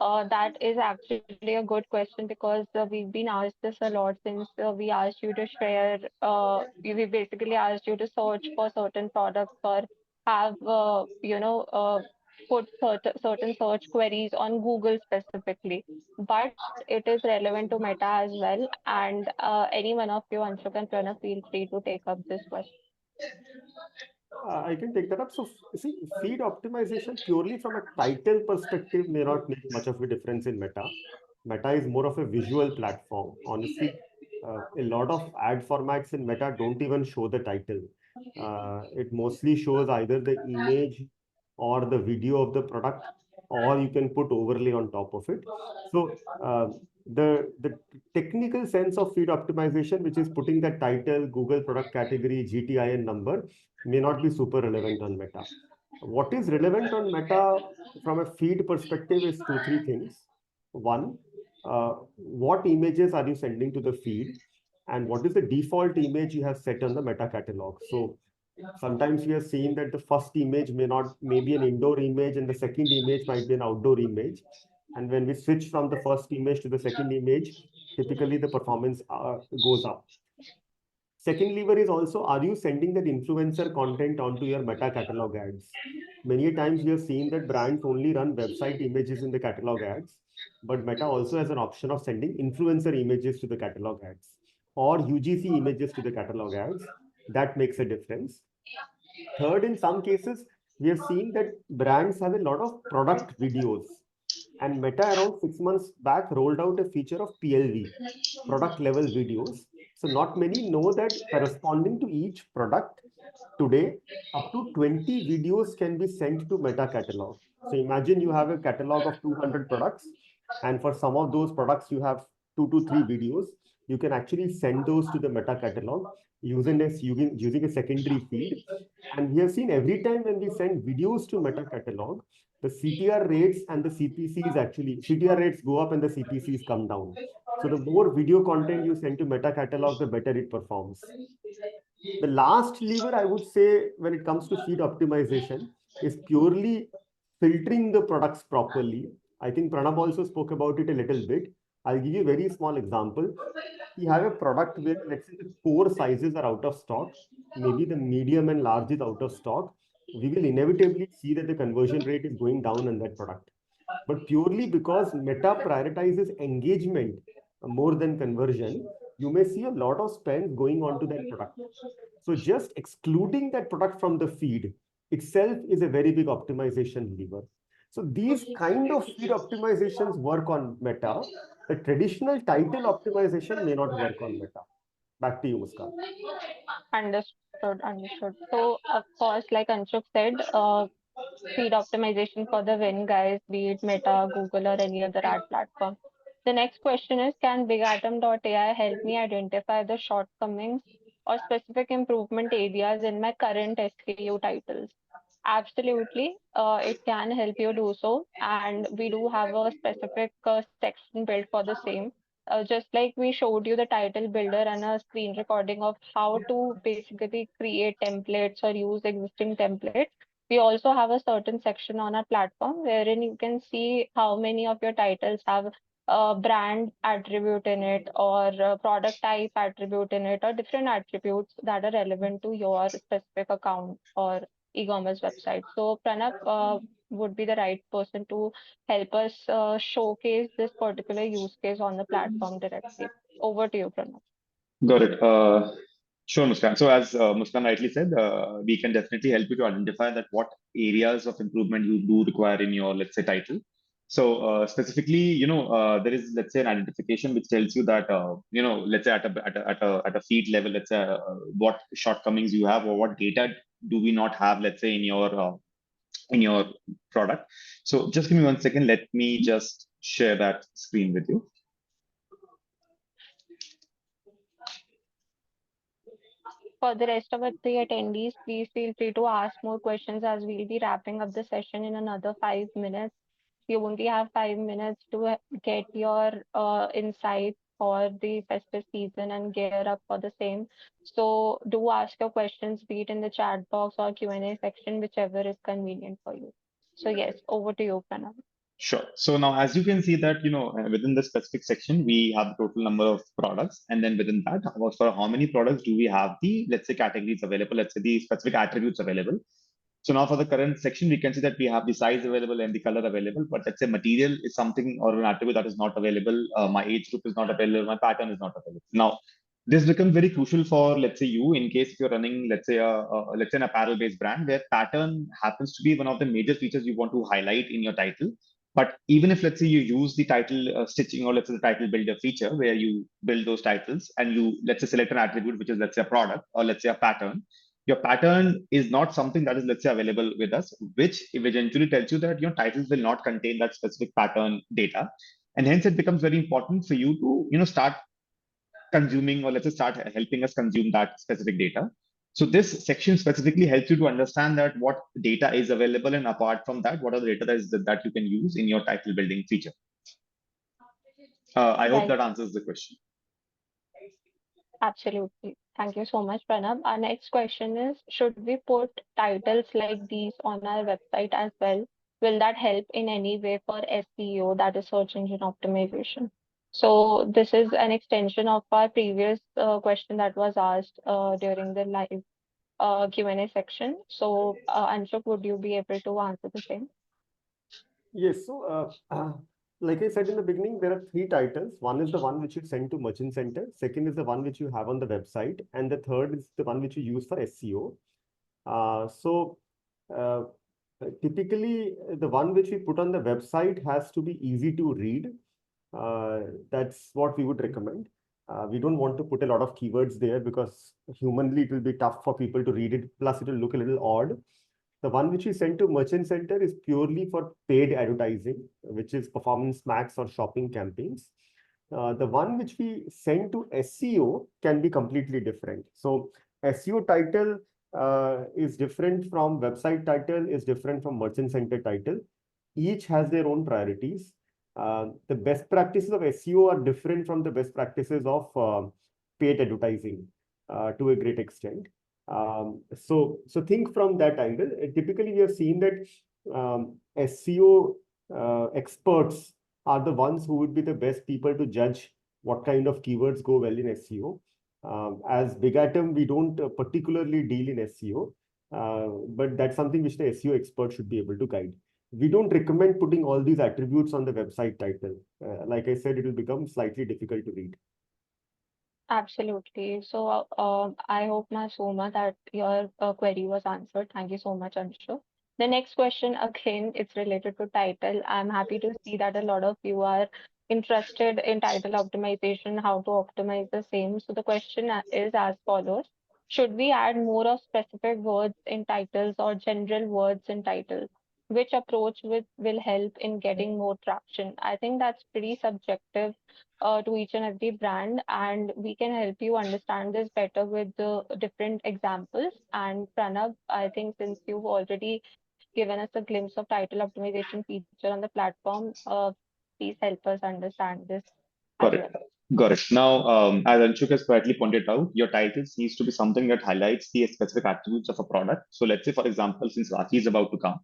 That is actually a good question because we've been asked this a lot since we asked you to share, we basically asked you to search for certain products or have, put certain search queries on Google specifically. But it is relevant to Meta as well. And any one of you, Anshuk and Pranav, feel free to take up this question. I can take that up. So, see, feed optimization purely from a title perspective may not make much of a difference in Meta. Meta is more of a visual platform. Honestly, a lot of ad formats in Meta don't even show the title. It mostly shows either the image or the video of the product, or you can put overlay on top of it. So, the technical sense of feed optimization, which is putting the title, Google product category, GTIN number, may not be super relevant on Meta. What is relevant on Meta from a feed perspective is two, three things. One, what images are you sending to the feed? And what is the default image you have set on the Meta catalog? So sometimes we have seen that the first image may be an indoor image and the second image might be an outdoor image. And when we switch from the first image to the second image, typically the performance goes up. Second lever is also, are you sending that influencer content onto your Meta catalog ads? Many times we have seen that brands only run website images in the catalog ads, but Meta also has an option of sending influencer images to the catalog ads or UGC images to the catalog ads. That makes a difference. Third, in some cases, we have seen that brands have a lot of product videos. And Meta around 6 months back rolled out a feature of PLV, product level videos. So not many know that corresponding to each product today, up to 20 videos can be sent to Meta catalog. So imagine you have a catalog of 200 products, and for some of those products, you have 2 to 3 videos. You can actually send those to the Meta catalog using a secondary feed. And we have seen every time when we send videos to Meta catalog, the CTR rates and the CPCs actually, CTR rates go up and the CPCs come down. So the more video content you send to Meta catalog, the better it performs. The last lever I would say when it comes to feed optimization is purely filtering the products properly. I think Pranab also spoke about it a little bit. I'll give you a very small example. You have a product where, let's say, the core sizes are out of stock, maybe the medium and large is out of stock. We will inevitably see that the conversion rate is going down on that product. But purely because Meta prioritizes engagement more than conversion, you may see a lot of spend going on to that product. So just excluding that product from the feed itself is a very big optimization lever. So these kind of feed optimizations work on Meta. The traditional title optimization may not work on Meta. Back to you, Muskan. Understood, understood. So, of course, like Anshuk said, feed optimization for the win, guys, be it Meta, Google, or any other ad platform. The next question is, can BigAtom.ai help me identify the shortcomings or specific improvement areas in my current SKU titles? Absolutely, it can help you do so, and we do have a specific section built for the same. Just like we showed you the title builder and a screen recording of how to basically create templates or use existing templates, we also have a certain section on our platform wherein you can see how many of your titles have a brand attribute in it or a product type attribute in it or different attributes that are relevant to your specific account or e-commerce website. So Pranav would be the right person to help us showcase this particular use case on the platform directly. Over to you, Pranav. Got it. Sure, Muskan. So as Muskan rightly said, we can definitely help you to identify that what areas of improvement you do require in your, let's say, title. So specifically, there is, let's say, an identification which tells you that, let's say at a feed level, let's say what shortcomings you have or what data do we not have, let's say, in your product. So just give me 1 second. Let me just share that screen with you. For the rest of the attendees, please feel free to ask more questions as we'll be wrapping up the session in another 5 minutes. You only have 5 minutes to get your insights for the festive season and gear up for the same. So do ask your questions, be it in the chat box or Q&A section, whichever is convenient for you. So yes, over to you, Pranav. Sure. So now, as you can see that, within the specific section, we have the total number of products. And then within that, for how many products do we have the, let's say, categories available, let's say the specific attributes available. So now for the current section, we can see that we have the size available and the color available, but let's say material is something or an attribute that is not available. My age group is not available. My pattern is not available. Now, this becomes very crucial for, let's say, you in case if you're running, let's say, let's say an apparel-based brand where pattern happens to be one of the major features you want to highlight in your title. But even if, let's say, you use the title stitching or let's say the title builder feature where you build those titles and you, let's say, select an attribute, which is, let's say, a product or let's say a pattern, your pattern is not something that is, let's say, available with us, which eventually tells you that your titles will not contain that specific pattern data. And hence it becomes very important for you to, start consuming or let's say start helping us consume that specific data. So this section specifically helps you to understand that what data is available, and apart from that, what are the data that you can use in your title building feature. I hope Right. that answers the question. Absolutely. Thank you so much, Pranav. Our next question is, should we put titles like these on our website as well? Will that help in any way for SEO, that is search engine optimization? So this is an extension of our previous question that was asked during the live Q&A section. So Anshuk, would you be able to answer the same? Yes. So, like I said in the beginning, there are three titles. One is the one which you send to Merchant Center. Second is the one which you have on the website. And the third is the one which you use for SEO. So, uh, typically, the one which we put on the website has to be easy to read. That's what we would recommend. We don't want to put a lot of keywords there because humanly it will be tough for people to read it. Plus, it will look a little odd. The one which we send to Merchant Center is purely for paid advertising, which is performance max or shopping campaigns. The one which we send to SEO can be completely different. So SEO title is different from website title, is different from Merchant Center title. Each has their own priorities. The best practices of SEO are different from the best practices of paid advertising to a great extent. So think from that angle. Typically, we have seen that SEO experts are the ones who would be the best people to judge what kind of keywords go well in SEO. As BigAtom, we don't particularly deal in SEO, but that's something which the SEO expert should be able to guide. We don't recommend putting all these attributes on the website title. Like I said, it will become slightly difficult to read. Absolutely. So I hope, Soma, that your query was answered. Thank you so much, Anshu. The next question, again, it's related to title. I'm happy to see that a lot of you are interested in title optimization, how to optimize the same. So the question is as follows. Should we add more of specific words in titles or general words in titles? Which approach will help in getting more traction? I think that's pretty subjective to each and every brand, and we can help you understand this better with the different examples. And Pranav, I think since you've already given us a glimpse of title optimization feature on the platform, please help us understand this as Got it. well. Got it. Now, as Anshuk has correctly pointed out, your titles needs to be something that highlights the specific attributes of a product. So let's say, for example, since Rakhi is about to come,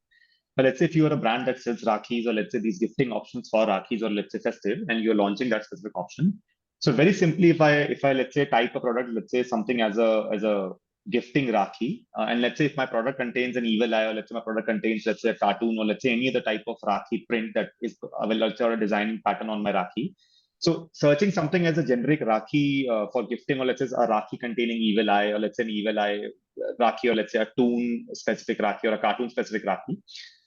but let's say if you are a brand that sells Rakhis or let's say these gifting options for Rakhis or let's say Festive, and you're launching that specific option. So very simply, if I let's say type a product, let's say something as a gifting Rakhi, and let's say if my product contains an evil eye, or let's say my product contains let's say a cartoon, or let's say any other type of Rakhi print that is available or a design pattern on my Rakhi. So searching something as a generic Rakhi for gifting, or let's say a Rakhi containing evil eye, or let's say an evil eye Rakhi, or let's say a toon specific Rakhi or a cartoon specific Rakhi.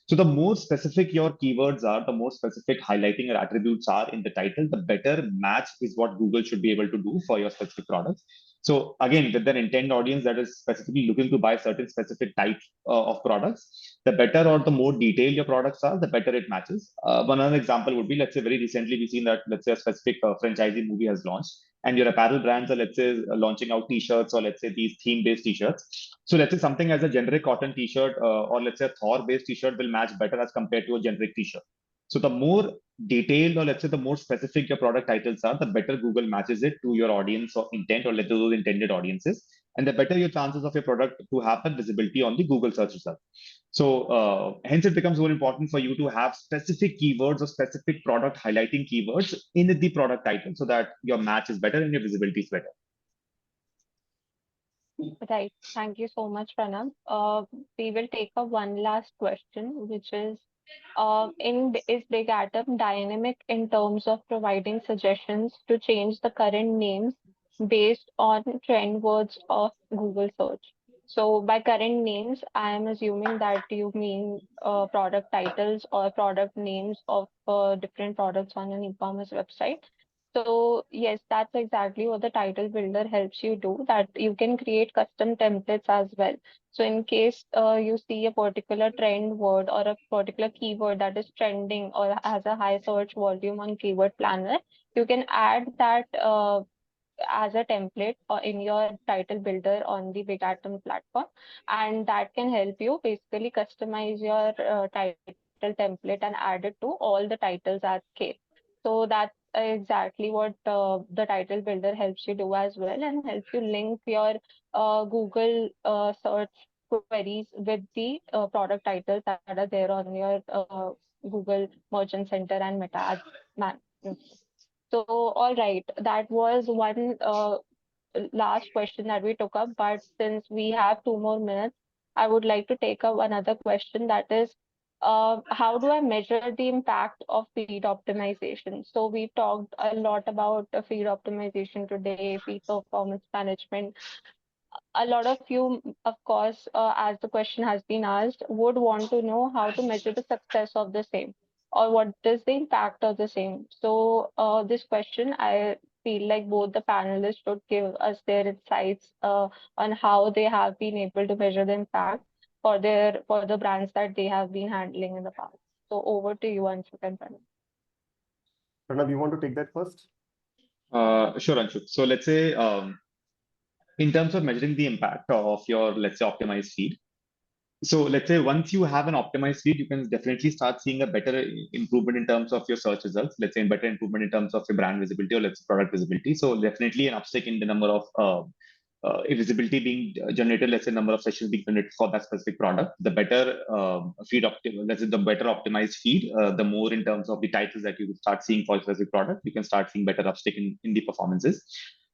So the more specific your keywords are, the more specific highlighting or attributes are in the title, the better match is what Google should be able to do for your specific products. So again, with an intent audience that is specifically looking to buy certain specific types of products, the better or the more detailed your products are, the better it matches. One other example would be, let's say very recently we've seen that, let's say a specific franchisee movie has launched and your apparel brands are, let's say, launching out t-shirts or let's say these theme-based t-shirts. So let's say something as a generic cotton t-shirt or let's say a Thor-based t-shirt will match better as compared to a generic t-shirt. So the more detailed or let's say the more specific your product titles are, the better Google matches it to your audience or intent or let's say those intended audiences, and the better your chances of your product to have that visibility on the Google search result. So hence it becomes more important for you to have specific keywords or specific product highlighting keywords in the product title so that your match is better and your visibility is better. Right. Thank you so much, Pranav. We will take a one last question, which is, is Big Atom dynamic in terms of providing suggestions to change the current names based on trend words of Google search? So by current names, I am assuming that you mean product titles or product names of different products on an e-commerce website. So yes, that's exactly what the title builder helps you do, that you can create custom templates as well. So in case you see a particular trend word or a particular keyword that is trending or has a high search volume on Keyword Planner, you can add that as a template in your title builder on the Big Atom platform, and that can help you basically customize your title template and add it to all the titles at scale. So that's exactly what the title builder helps you do as well, and helps you link your Google search queries with the product titles that are there on your Google Merchant Center and Meta Ads management. So, all right, that was one last question that we took up, but since we have 2 more minutes, I would like to take up another question, that is, how do I measure the impact of feed optimization? So we've talked a lot about feed optimization today, feed performance management. A lot of you, of course, as the question has been asked, would want to know how to measure the success of the same, or what is the impact of the same. So, this question, I feel like both the panelists should give us their insights on how they have been able to measure the impact for the brands that they have been handling in the past. So, over to you, Anshul and Pranav. Pranav, you want to take that first? Sure, Anshu. So let's say in terms of measuring the impact of your, let's say, optimized feed. So let's say once you have an optimized feed, you can definitely start seeing a better improvement in terms of your search results. Let's say a better improvement in terms of your brand visibility or let's say product visibility. So definitely an uptick in the number of visibility being generated, let's say number of sessions being generated for that specific product. The better let's say the better optimized feed, the more in terms of the titles that you start seeing for a specific product, you can start seeing better uptick in the performances.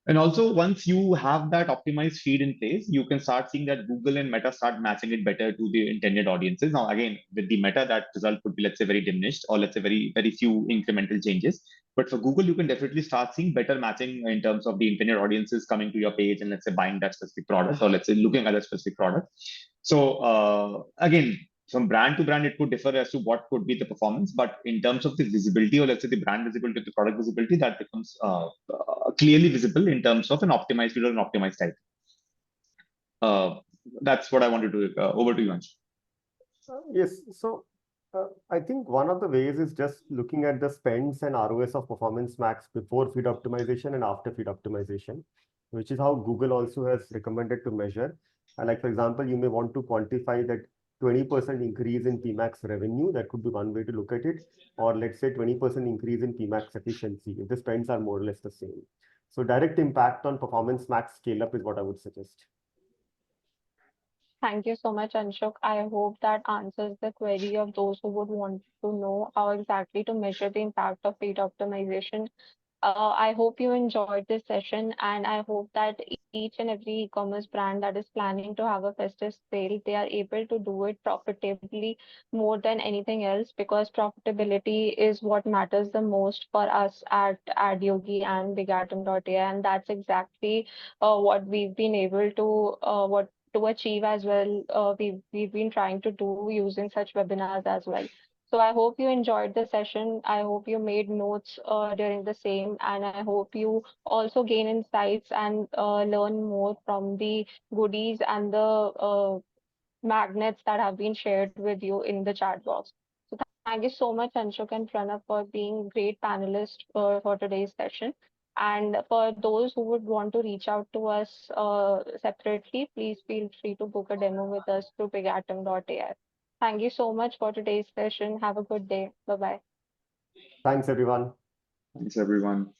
And also, once you have that optimized feed in place, you can start seeing that Google and Meta start matching it better to the intended audiences. Now, again, with the Meta, that result could be, let's say, very diminished or let's say very few incremental changes. But for Google, you can definitely start seeing better matching in terms of the intended audiences coming to your page and let's say buying that specific product or let's say looking at that specific product. So again, from brand to brand, it could differ as to what could be the performance. But in terms of the visibility or let's say the brand visibility, the product visibility, that becomes clearly visible in terms of an optimized feed or an optimized type. That's what I wanted to do. Over to you, Ansh. Yes. So I think one of the ways is just looking at the spends and ROS of Performance Max before feed optimization and after feed optimization, which is how Google also has recommended to measure. Like, for example, you may want to quantify that 20% increase in PMAX revenue. That could be one way to look at it. Or let's say 20% increase in PMAX efficiency if the spends are more or less the same. So direct impact on Performance Max scale up is what I would suggest. Thank you so much, Anshuk. I hope that answers the query of those who would want to know how exactly to measure the impact of feed optimization. I hope you enjoyed this session, and I hope that each and every e-commerce brand that is planning to have a festive sale, they are able to do it profitably more than anything else, because profitability is what matters the most for us at AdYogi and BigAtom.ai, and that's exactly what we've been able to what to achieve as well. We've been trying to do using such webinars as well. So I hope you enjoyed the session. I hope you made notes during the same, and I hope you also gain insights and learn more from the goodies and the magnets that have been shared with you in the chat box. So thank you so much, Anshuk and Pranav, for being great panelists for today's session. And for those who would want to reach out to us separately, please feel free to book a demo with us through BigAtom.ai. Thank you so much for today's session. Have a good day. Bye bye. Thanks, everyone. Thanks, everyone.